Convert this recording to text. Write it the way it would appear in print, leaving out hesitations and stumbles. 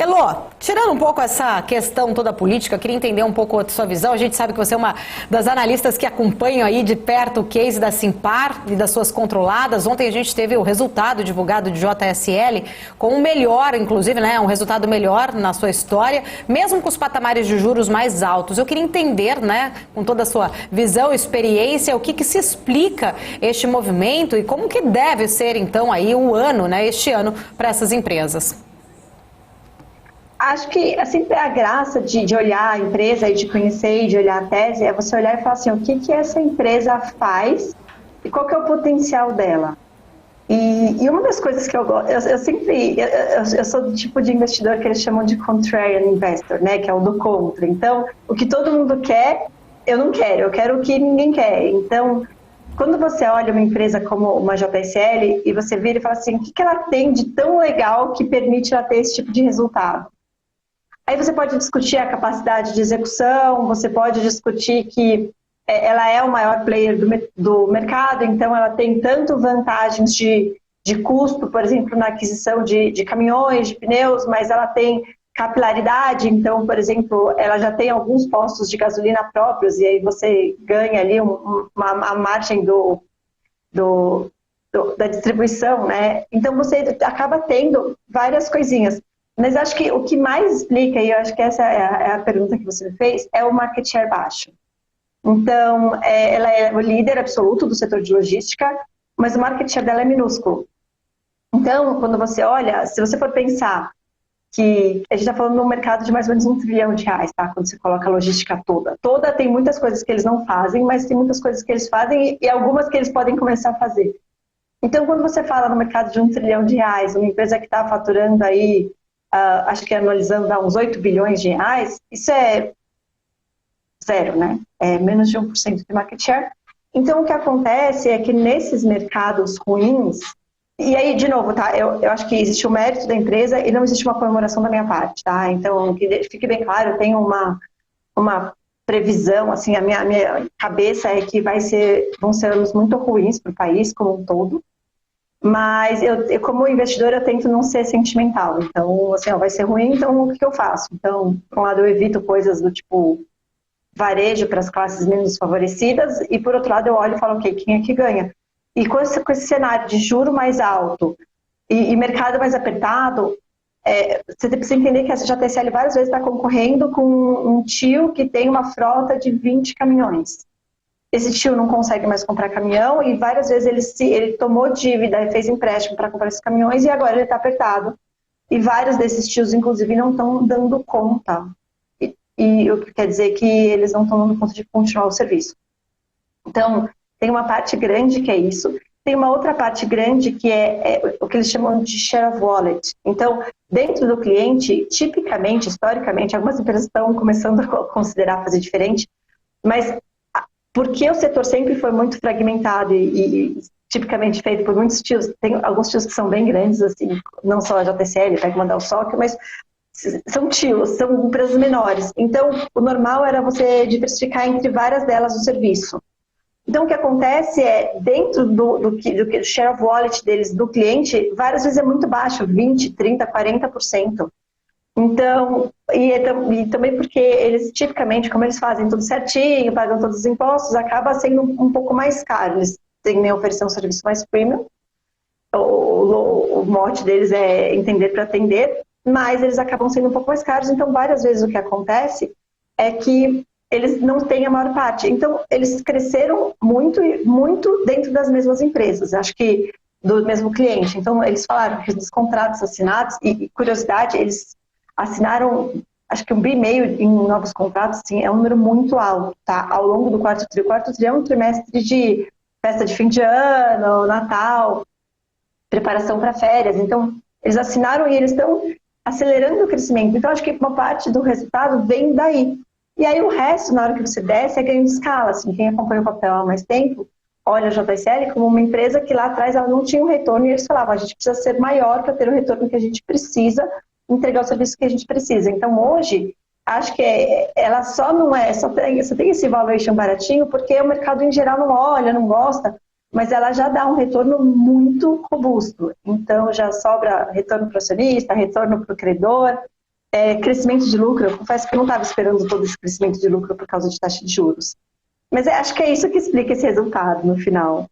Elô, tirando um pouco essa questão toda política, eu queria entender um pouco a sua visão. A gente sabe que você é uma das analistas que acompanham aí de perto o case da Simpar e das suas controladas. Ontem a gente teve o resultado divulgado de JSL com o melhor, inclusive, né, um resultado melhor na sua história, mesmo com os patamares de juros mais altos. Eu queria entender, né, com toda a sua visão e experiência, o que se explica este movimento e como que deve ser, então, aí o ano, né, este ano, para essas empresas. Acho que sempre a graça de olhar a empresa e de conhecer e de olhar a tese é você olhar e falar assim, o que essa empresa faz e qual que é o potencial dela. E uma das coisas que eu gosto, eu sou do tipo de investidor que eles chamam de contrarian investor, né, que é o do contra. Então, o que todo mundo quer, eu não quero, eu quero o que ninguém quer. Então, quando você olha uma empresa como uma JSL e você vira e fala assim, o que ela tem de tão legal que permite ela ter esse tipo de resultado? Aí você pode discutir a capacidade de execução, você pode discutir que ela é o maior player do mercado, então ela tem tanto vantagens de custo, por exemplo, na aquisição de caminhões, de pneus, mas ela tem capilaridade, então, por exemplo, ela já tem alguns postos de gasolina próprios e aí você ganha ali uma margem da distribuição, né? Então você acaba tendo várias coisinhas. Mas acho que o que mais explica, e eu acho que essa é a pergunta que você me fez, é o market share baixo. Então, ela é o líder absoluto do setor de logística, mas o market share dela é minúsculo. Então, quando você olha, se você for pensar que a gente está falando de um mercado de mais ou menos R$1 trilhão, tá? Quando você coloca a logística toda. Toda tem muitas coisas que eles não fazem, mas tem muitas coisas que eles fazem e algumas que eles podem começar a fazer. Então, quando você fala no mercado de R$1 trilhão, uma empresa que está faturando aí, acho que analisando dá uns 8 bilhões de reais, isso é zero, né? É menos de 1% de market share. Então, o que acontece é que nesses mercados ruins, e aí, de novo, tá? Eu acho que existe o mérito da empresa e não existe uma comemoração da minha parte, tá? Então, que fique bem claro, eu tenho uma previsão, assim, a minha cabeça é que vão ser anos muito ruins para o país como um todo. Mas eu, como investidor, eu tento não ser sentimental. Então, assim, vai ser ruim, então o que eu faço? Então, por um lado, eu evito coisas do tipo varejo para as classes menos favorecidas e, por outro lado, eu olho e falo, ok, quem é que ganha? E com esse cenário de juro mais alto e mercado mais apertado, você precisa entender que a JSL várias vezes está concorrendo com um tio que tem uma frota de 20 caminhões. Esse tio não consegue mais comprar caminhão e várias vezes ele tomou dívida e fez empréstimo para comprar esses caminhões e agora ele está apertado. E vários desses tios, inclusive, não estão dando conta. E o que quer dizer que eles não estão dando conta de continuar o serviço. Então, tem uma parte grande que é isso. Tem uma outra parte grande que é o que eles chamam de share of wallet. Então, dentro do cliente, tipicamente, historicamente, algumas empresas estão começando a considerar fazer diferente, mas porque o setor sempre foi muito fragmentado e tipicamente feito por muitos tios, tem alguns tios que são bem grandes, assim, não só a JSL, pega mandar o SOC, mas são tios, são empresas menores. Então, o normal era você diversificar entre várias delas o serviço. Então, o que acontece é, dentro do share of wallet deles, do cliente, várias vezes é muito baixo, 20%, 30%, 40%. Então, e também porque eles, tipicamente, como eles fazem tudo certinho, pagam todos os impostos, acaba sendo um pouco mais caro. Eles têm que oferecer um serviço mais premium. O mote deles é entender para atender, mas eles acabam sendo um pouco mais caros. Então, várias vezes o que acontece é que eles não têm a maior parte. Então, eles cresceram muito, muito dentro das mesmas empresas. Acho que do mesmo cliente. Então, eles falaram que dos contratos assinados, e curiosidade, eles assinaram, acho que 1,5 bi em novos contratos, sim, é um número muito alto, tá? Ao longo do quarto tri. O quarto tri é um trimestre de festa de fim de ano, Natal, preparação para férias. Então, eles assinaram e eles estão acelerando o crescimento. Então, acho que uma parte do resultado vem daí. E aí, o resto, na hora que você desce, é ganho de escala. Assim, quem acompanha o papel há mais tempo, olha a JSL como uma empresa que lá atrás ela não tinha um retorno e eles falavam, a gente precisa ser maior para ter o retorno que a gente precisa, entregar o serviço que a gente precisa. Então, hoje, acho que ela só não só tem esse valuation baratinho porque o mercado em geral não olha, não gosta, mas ela já dá um retorno muito robusto. Então, já sobra retorno para o acionista, retorno para o credor. crescimento de lucro, eu confesso que eu não estava esperando todo esse crescimento de lucro por causa de taxa de juros. Mas acho que é isso que explica esse resultado no final.